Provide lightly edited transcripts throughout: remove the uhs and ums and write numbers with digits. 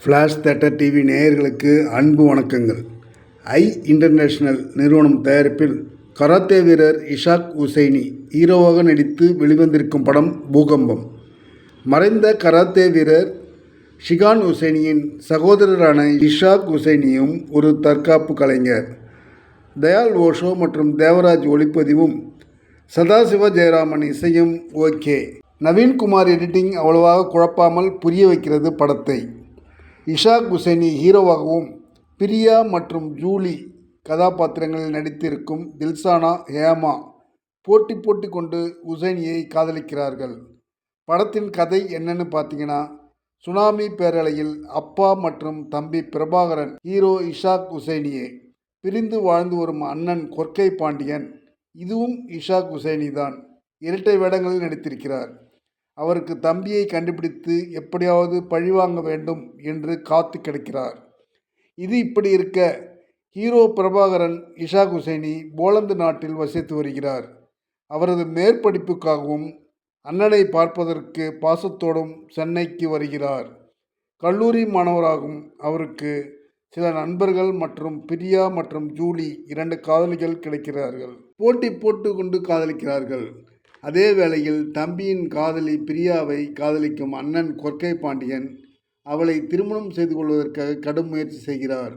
Flash theatre TV நேயர்களுக்கு அன்பு வணக்கங்கள். ஐ இன்டர்நேஷனல் நிறுவனம் தயாரிப்பில் கராத்தே வீரர் இஷாக் ஹுசைனி ஹீரோவாக நடித்து வெளிவந்திருக்கும் படம் பூகம்பம். மறைந்த கராத்தே வீரர் ஷிகான் ஹுசைனியின் சகோதரரான இஷாக் ஹுசைனியும் ஒரு தற்காப்பு கலைஞர். தயால் ஓஷோ மற்றும் தேவராஜ் ஒளிப்பதிவும் சதாசிவ ஜெயராமன் இசையும் ஓகே. நவீன்குமார் எடிட்டிங் அவ்வளவாக குழப்பாமல் புரிய வைக்கிறது படத்தை. இஷாக் ஹுசைனி ஹீரோவாகவும் பிரியா மற்றும் ஜூலி கதாபாத்திரங்களில் நடித்திருக்கும் தில்ஷானா ஹேமா போட்டி கொண்டு ஹுசைனியை காதலிக்கிறார்கள். படத்தின் கதை என்னன்னு பார்த்தீங்கன்னா, சுனாமி பேரலையில் அப்பா மற்றும் தம்பி பிரபாகரன் ஹீரோ இஷாக் ஹுசைனியே பிரிந்து வாழ்ந்து வரும் அண்ணன் கொர்க்கை பாண்டியன், இதுவும் இஷாக் ஹுசைனி தான், இரட்டை வேடங்களில் நடித்திருக்கிறார். அவருக்கு தம்பியை கண்டுபிடித்து எப்படியாவது பழிவாங்க வேண்டும் என்று காத்து கிடக்கிறார். இது இப்படி இருக்க, ஹீரோ பிரபாகரன் இஷாக் ஹுசைனி போலந்து நாட்டில் வசித்து வருகிறார். அவரது மேற்படிப்புக்காகவும் அண்ணனை பார்ப்பதற்கு பாசத்தோடும் சென்னைக்கு வருகிறார். கல்லூரி மாணவராகும் அவருக்கு சில நண்பர்கள் மற்றும் பிரியா மற்றும் ஜூலி 2 காதலிகள் கிடைக்கிறார்கள். போட்டு கொண்டு காதலிக்கிறார்கள். அதே வேளையில் தம்பியின் காதலி பிரியாவை காதலிக்கும் அண்ணன் கொர்க்கை பாண்டியன் அவளை திருமணம் செய்து கொள்வதற்காக கடும் முயற்சி செய்கிறார்.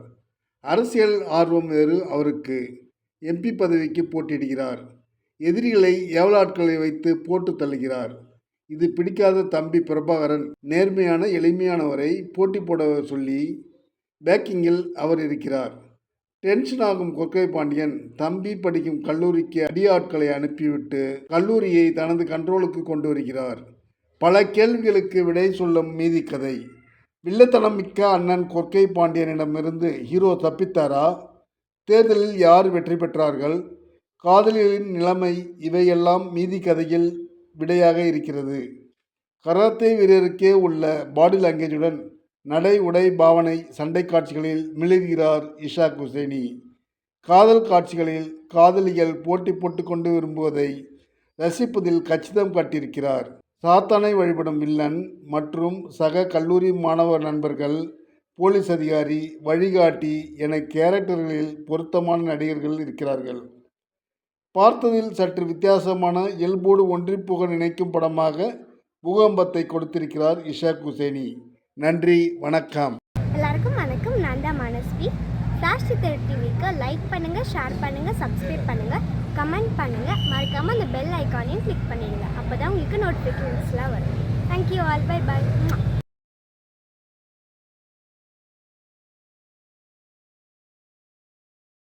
அரசியல் ஆர்வம் வேறு அவருக்கு. MP பதவிக்கு போட்டியிடுகிறார். எதிரிகளை ஏவலாட்களை வைத்து போட்டு தள்ளுகிறார். இது பிடிக்காத தம்பி பிரபாகரன் நேர்மையான எளிமையானவரை போட்டி போட சொல்லி பேக்கிங்கில் அவர் இருக்கிறார். டென்ஷன் ஆகும் கொர்க்கை பாண்டியன் தம்பி படிக்கும் கல்லூரிக்கு அடியாட்களை அனுப்பிவிட்டு கல்லூரியை தனது கண்ட்ரோலுக்கு கொண்டு வருகிறார். பல கேள்விகளுக்கு விடை சொல்லும் மீதி கதை. வில்லத்தனம் மிக்க அண்ணன் கொர்க்கை பாண்டியனிடமிருந்து ஹீரோ தப்பித்தாரா? தேர்தலில் யார் வெற்றி பெற்றார்கள்? காதலிகளின் நிலைமை, இவையெல்லாம் மீதி கதையில் விடையாக இருக்கிறது. கராத்தே வீரருக்கே உள்ள பாடி லாங்குவேஜுடன் நடை உடை பாவனை சண்டை காட்சிகளில் மிளிர்கிறார் இஷாக் ஹுசைனி. காதல் காட்சிகளில் காதலிகள் போட்டு கொண்டு விரும்புவதை ரசிப்பதில் கச்சிதம் காட்டியிருக்கிறார். சாத்தானை வழிபடும் வில்லன் மற்றும் சக கல்லூரி மாணவ நண்பர்கள், போலீஸ் அதிகாரி, வழிகாட்டி என கேரக்டர்களில் பொருத்தமான நடிகர்கள் இருக்கிறார்கள். பார்த்ததில் சற்று வித்தியாசமான இயல்போடு ஒன்றிப்போக நினைக்கும் படமாக பூகம்பத்தை கொடுத்திருக்கிறார் இஷாக் ஹுசைனி. நன்றி, வணக்கம். எல்லாருக்கும் வணக்கம். நான் தான் மனஸ்வி. ஃப்ளாஷ் தியேட்டர் டிவிக்கு லைக் பண்ணுங்கள், ஷேர் பண்ணுங்கள், சப்ஸ்கிரைப் பண்ணுங்கள், கமெண்ட் பண்ணுங்கள். மறக்காமல் அந்த பெல் ஐக்கானையும் கிளிக் பண்ணிடுங்க. அப்போ தான் உங்களுக்கு நோட்டிஃபிகேஷன்ஸ்லாம் வரும். Thank you all. Bye bye.